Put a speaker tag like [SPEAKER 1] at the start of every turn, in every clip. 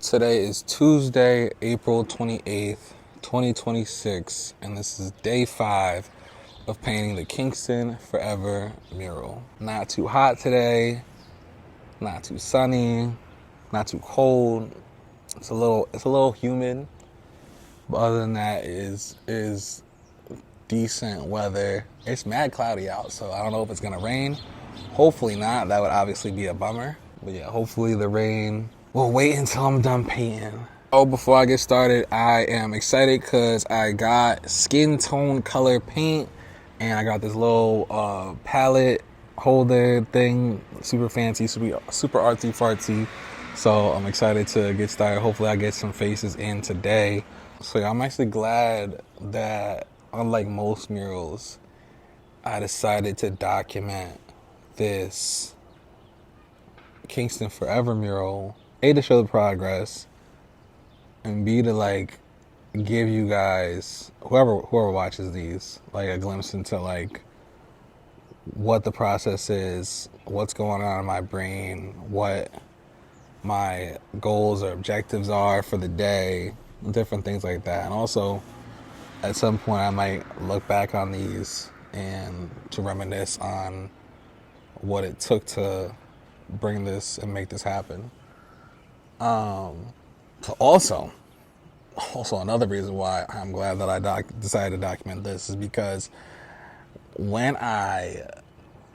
[SPEAKER 1] Today is Tuesday, April 28th, 2026, and this is day 5 of painting the Kingston Forever mural. Not too hot today, not too sunny, not too cold. It's a little humid, but other than that is decent weather. It's mad cloudy out, so I don't know if it's gonna rain. Hopefully not. That would obviously be a bummer. But yeah, hopefully the rain will wait until I'm done painting. Oh, before I get started, I am excited because I got skin tone color paint and I got this little palette holder thing, super fancy, super artsy fartsy. So I'm excited to get started. Hopefully I get some faces in today. So yeah, I'm actually glad that unlike most murals, I decided to document this Kingston Forever mural. A, to show the progress, and B, to give you guys, whoever watches these, like a glimpse into like what the process is, what's going on in my brain, what my goals or objectives are for the day, different things like that. And also at some point I might look back on these and to reminisce on what it took to bring this and make this happen. So also another reason why I'm glad that I decided to document this is because when I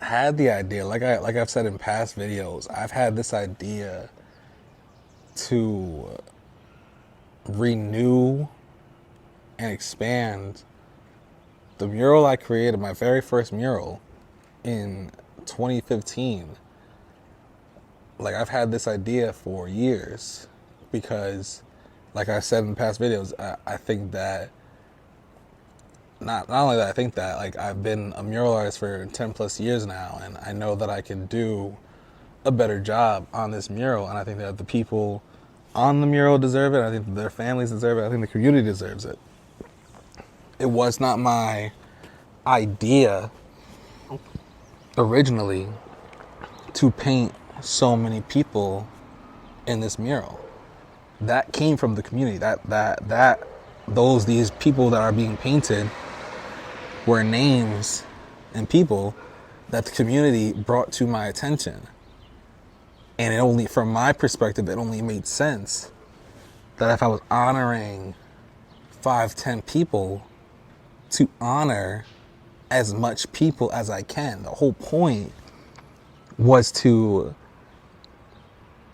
[SPEAKER 1] had the idea, like I've said in past videos, I've had this idea to renew and expand the mural I created, my very first mural in 2015. Like, I've had this idea for years because, like I said in past videos, I think that not only that I think that, like, I've been a mural artist for 10 plus years now, and I know that I can do a better job on this mural, and I think that the people on the mural deserve it. I think that their families deserve it. I think the community deserves it. It was not my idea originally to paint so many people in this mural. That came from the community. These people that are being painted were names and people that the community brought to my attention. And it only, from my perspective, it only made sense that if I was honoring 5-10 people, to honor as much people as I can. The whole point was to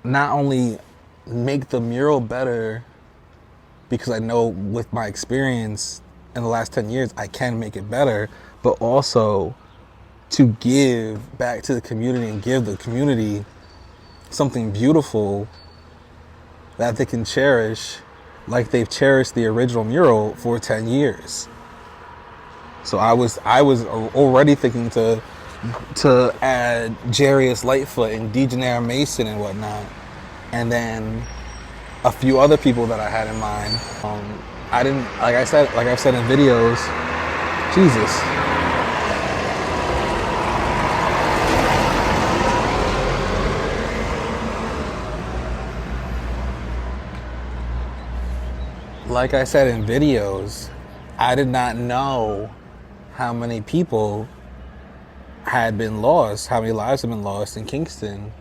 [SPEAKER 1] not only make the mural better, because I know with my experience in the last 10 years I can make it better, but also to give back to the community and give the community something beautiful that they can cherish like they've cherished the original mural for 10 years. So I was already thinking to add Jarius Lightfoot and DeGeneres Mason and whatnot, and then a few other people that I had in mind. I didn't, like I've said in videos, Jesus. Like I said in videos, I did not know how many people had been lost, how many lives had been lost in Kingston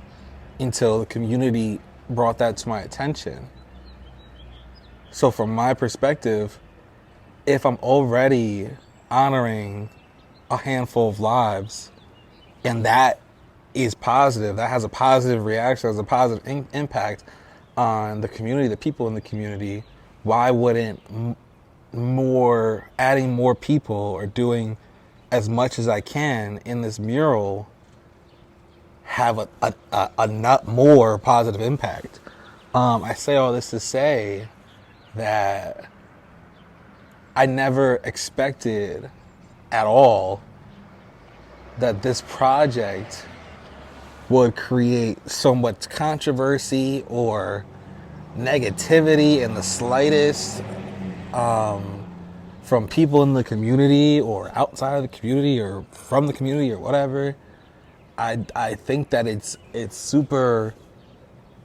[SPEAKER 1] until the community brought that to my attention. So from my perspective, if I'm already honoring a handful of lives and that is positive, that has a positive reaction, has a positive impact on the community, the people in the community, why wouldn't adding more people or doing as much as I can in this mural have a not more positive impact? I say all this to say that I never expected at all that this project would create so much controversy or negativity in the slightest, from people in the community or outside of the community or from the community or whatever. I think that it's super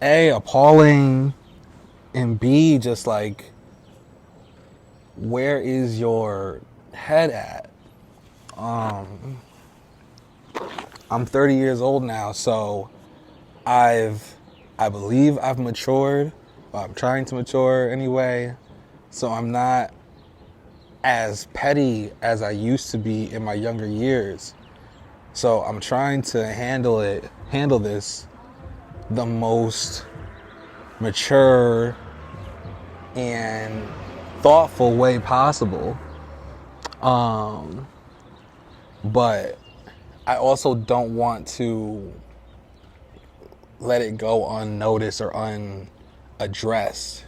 [SPEAKER 1] appalling And B, just like, where is your head at? I'm 30 years old now, so I believe I've matured. I'm trying to mature anyway. So I'm not as petty as I used to be in my younger years. So I'm trying to handle this the most mature and thoughtful way possible. But I also don't want to let it go unnoticed or unaddressed,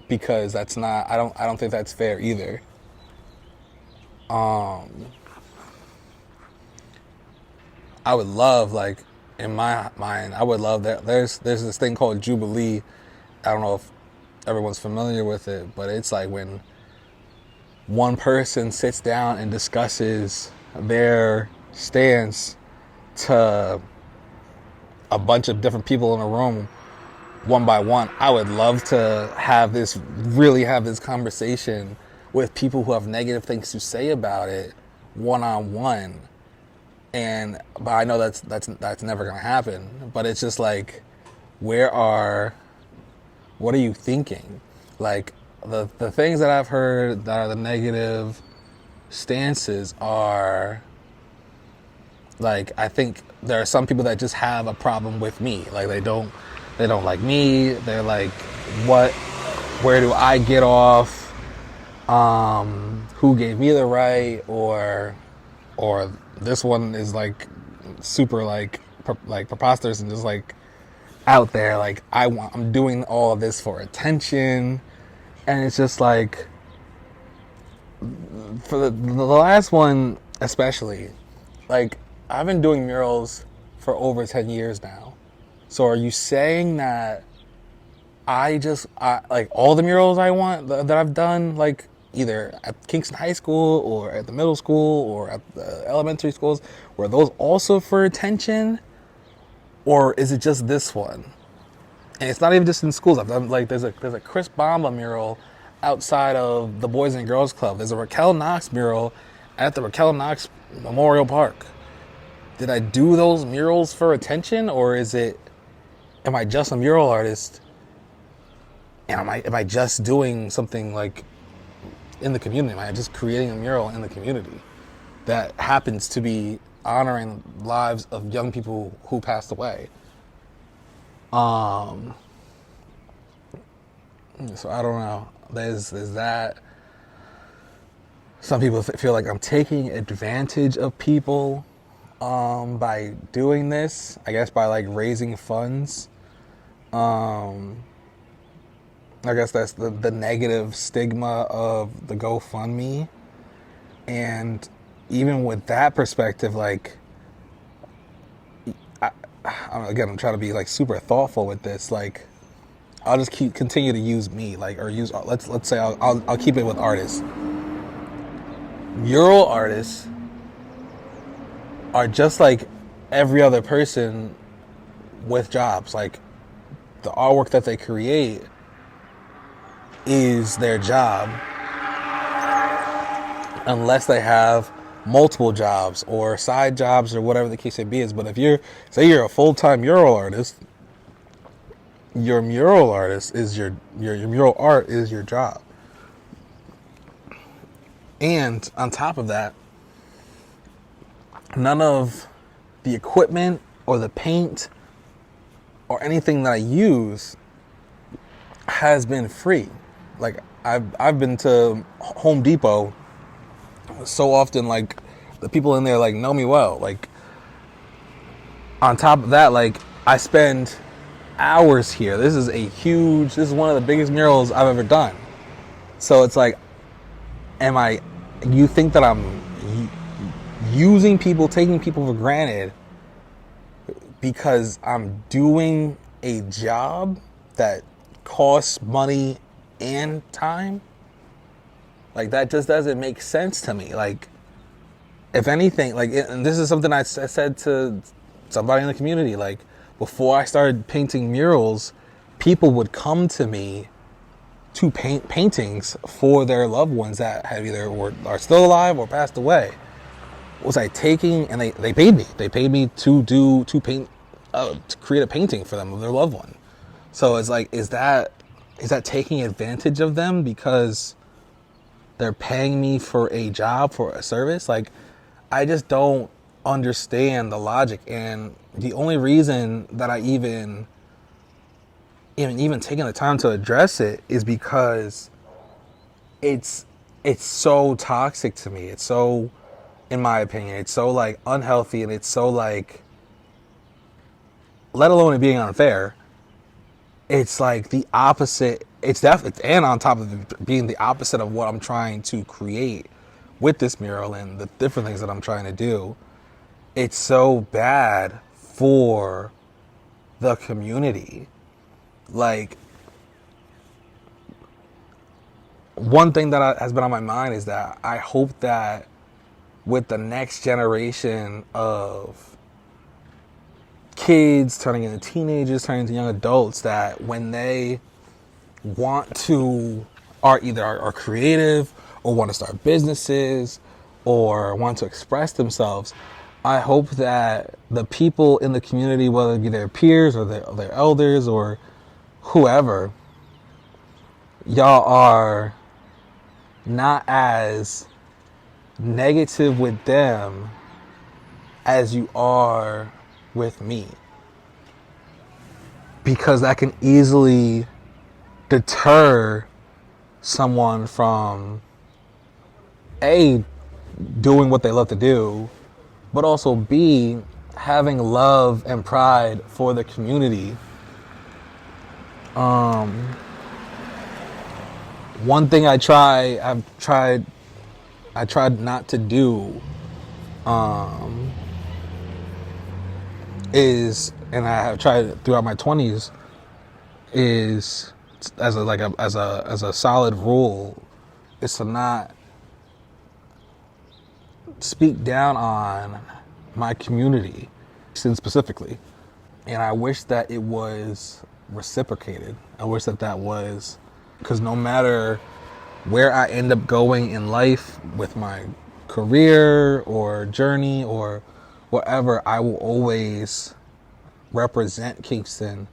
[SPEAKER 1] because that's not, I don't think that's fair either. I would love, like, in my mind, I would love that there's this thing called Jubilee. I don't know if everyone's familiar with it, but it's like when one person sits down and discusses their stance to a bunch of different people in a room one by one. I would love to really have this conversation with people who have negative things to say about it one-on-one. But I know that's never gonna happen. But it's just like, what are you thinking? Like, the things that I've heard that are the negative stances are, like, I think there are some people that just have a problem with me. Like, they don't like me. They're like, where do I get off? Who gave me the right? Or this one is like super like preposterous and just like out there. Like, I'm doing all of this for attention. And it's just like, for the last one especially, like, I've been doing murals for over 10 years now. So are you saying that I like, all the murals I want that I've done, like, either at Kingston High School or at the middle school or at the elementary schools, were those also for attention? Or is it just this one? And it's not even just in schools. I've done, like, there's a Chris Bamba mural outside of the Boys and Girls Club. There's a Raquel Knox mural at the Raquel Knox Memorial Park. Did I do those murals for attention, or am I just a mural artist? And am I just doing something, like, in the community? Am I just creating a mural in the community that happens to be honoring lives of young people who passed away? So I don't know. There's that. Some people feel like I'm taking advantage of people by doing this. I guess by, like, raising funds. I guess that's the negative stigma of the GoFundMe. And even with that perspective, like, I'm trying to be, like, super thoughtful with this. Like, I'll just continue to use me, like, or use, let's say I'll keep it with artists. Mural artists are just like every other person with jobs. Like, the artwork that they create is their job, unless they have multiple jobs or side jobs or whatever the case may be. But if you're a full-time mural artist, your mural artist is your mural art is your job. And on top of that, none of the equipment or the paint or anything that I use has been free. Like, I've been to Home Depot so often, like, the people in there, like, know me well. Like, on top of that, like, I spend hours here. This is one of the biggest murals I've ever done. So it's like, you think that I'm using people, taking people for granted because I'm doing a job that costs money and time? Like, that just doesn't make sense to me. Like, if anything, like, and this is something I said to somebody in the community, like, before I started painting murals, people would come to me to paint paintings for their loved ones that have either are still alive or passed away. Was I taking, and they paid me. They paid me to paint, to create a painting for them of their loved one. So it's like, is that taking advantage of them because they're paying me for a job, for a service? Like, I just don't understand the logic. And the only reason that I even taking the time to address it is because it's so toxic to me. It's so, in my opinion, it's so like unhealthy, and it's so like, let alone it being unfair, it's like the opposite. It's definitely, and on top of it being the opposite of what I'm trying to create with this mural and the different things that I'm trying to do. It's so bad for the community. Like, one thing that has been on my mind is that I hope that with the next generation of kids turning into teenagers, turning into young adults, that when they want to, are creative or want to start businesses or want to express themselves, I hope that the people in the community, whether it be their peers or their elders or whoever, y'all are not as negative with them as you are with me, because that can easily deter someone from A, doing what they love to do, but also B, having love and pride for the community. One thing I tried not to do, is, and I have tried throughout my 20s, is as a solid rule, is to not speak down on my community, specifically. And I wish that it was reciprocated. I wish that was, because no matter where I end up going in life with my career or journey or whatever, I will always represent Kingston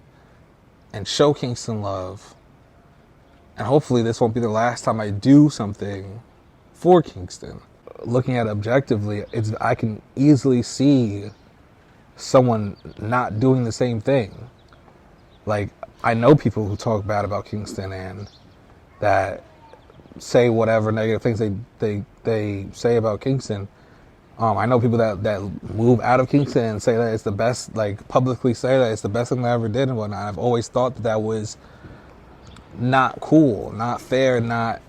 [SPEAKER 1] and show Kingston love. And hopefully this won't be the last time I do something for Kingston. Looking at it objectively, I can easily see someone not doing the same thing. Like, I know people who talk bad about Kingston and that say whatever negative things they say about Kingston. I know people that move out of Kingston and say that it's the best, like publicly say that it's the best thing I ever did and whatnot. I've always thought that was not cool, not fair, not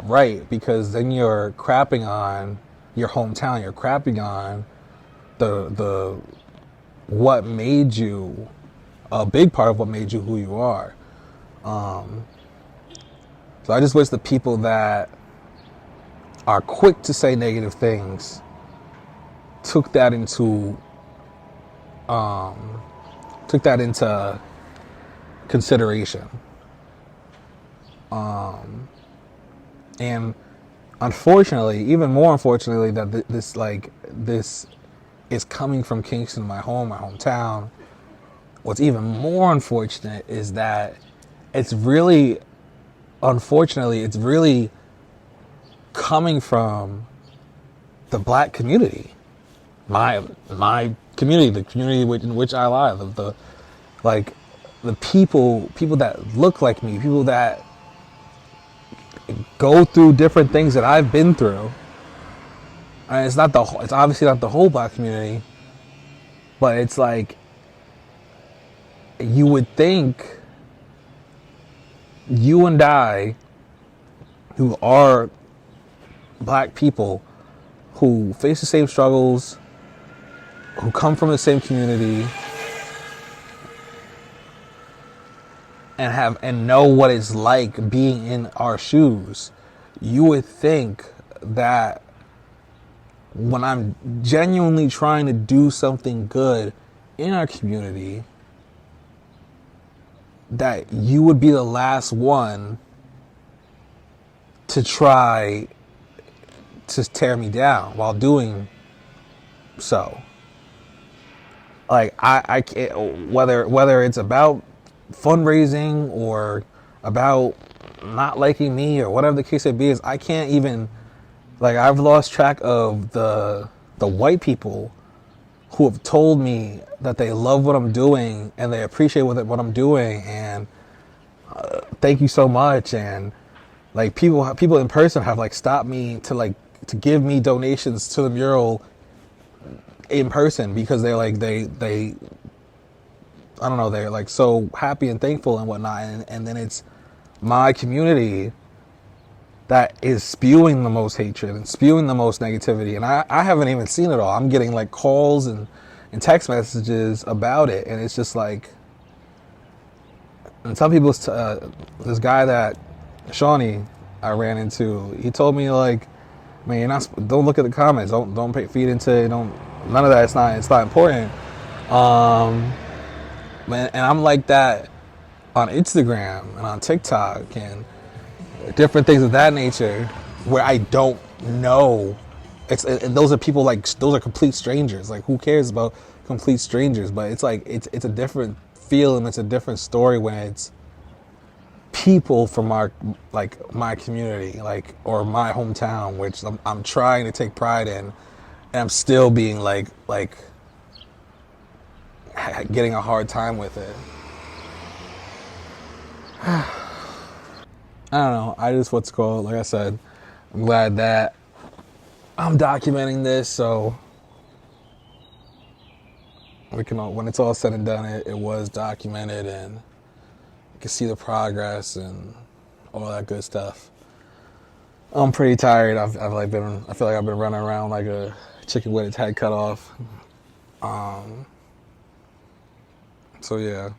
[SPEAKER 1] right, because then you're crapping on your hometown. You're crapping on the what made you, a big part of what made you who you are. So I just wish the people that are quick to say negative things took that into consideration. And unfortunately, even more unfortunately, that this is coming from Kingston, my hometown. What's even more unfortunate is that it's really coming from the black community, my community, the community in which I live, the people that look like me, people that go through different things that I've been through. And it's obviously not the whole black community, but it's like, you would think you and I, who are black people, who face the same struggles, who come from the same community, and know what it's like being in our shoes, you would think that when I'm genuinely trying to do something good in our community, that you would be the last one to try to tear me down while doing so. Like I can't, whether it's about fundraising or about not liking me or whatever the case may be, is I can't even, like, I've lost track of the white people who have told me that they love what I'm doing and they appreciate what I'm doing, and thank you so much. And like people in person have like stopped me to give me donations to the mural in person, because they're like they I don't know, they're like so happy and thankful and whatnot, and then it's my community that is spewing the most hatred and spewing the most negativity, and I haven't even seen it all. I'm getting like calls and text messages about it, and it's just like, and some people, this guy that Jalani I ran into, he told me like, man, don't look at the comments, don't feed into it, none of that. It's not important. Man, and I'm like that on Instagram and on TikTok and different things of that nature, where I don't know. And those are people, like, those are complete strangers. Like, who cares about complete strangers? But it's like it's a different feel, and it's a different story when it's people from my community, like, or my hometown, which I'm trying to take pride in, and I'm still being like getting a hard time with it. I don't know. Like I said, I'm glad that I'm documenting this, so we can when it's all said and done, it was documented, and you can see the progress and all that good stuff. I'm pretty tired. I feel like I've been running around like a chicken with its head cut off. So yeah.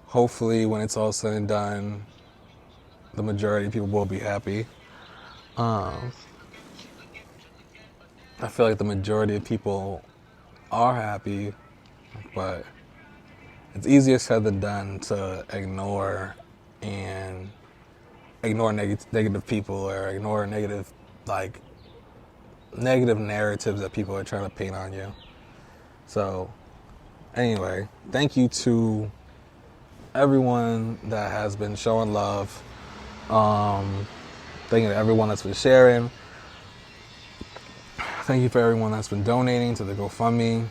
[SPEAKER 1] Hopefully, when it's all said and done, the majority of people will be happy. I feel like the majority of people are happy, but it's easier said than done to ignore negative people, or ignore negative narratives that people are trying to paint on you. So anyway, thank you to everyone that has been showing love. Thank you to everyone that's been sharing. Thank you for everyone that's been donating to the GoFundMe.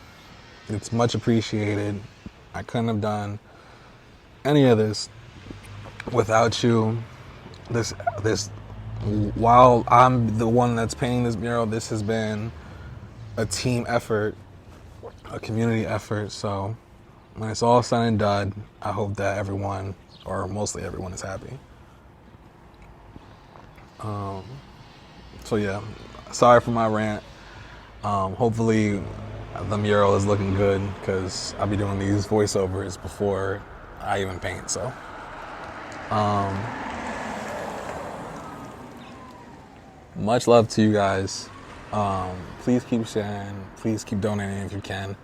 [SPEAKER 1] It's much appreciated. I couldn't have done any of this without you. While I'm the one that's painting this mural, this has been a team effort, a community effort. So when it's all said and done, I hope that everyone, or mostly everyone, is happy. So yeah, sorry for my rant. Hopefully the mural is looking good, because I'll be doing these voiceovers before I even paint. So much love to you guys. Please keep sharing. Please keep donating if you can.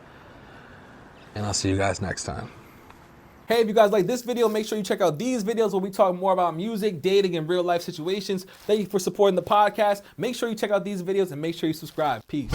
[SPEAKER 1] And I'll see you guys next time. Hey, if you guys like this video, make sure you check out these videos where we talk more about music, dating, and real life situations. Thank you for supporting the podcast. Make sure you check out these videos and make sure you subscribe. Peace.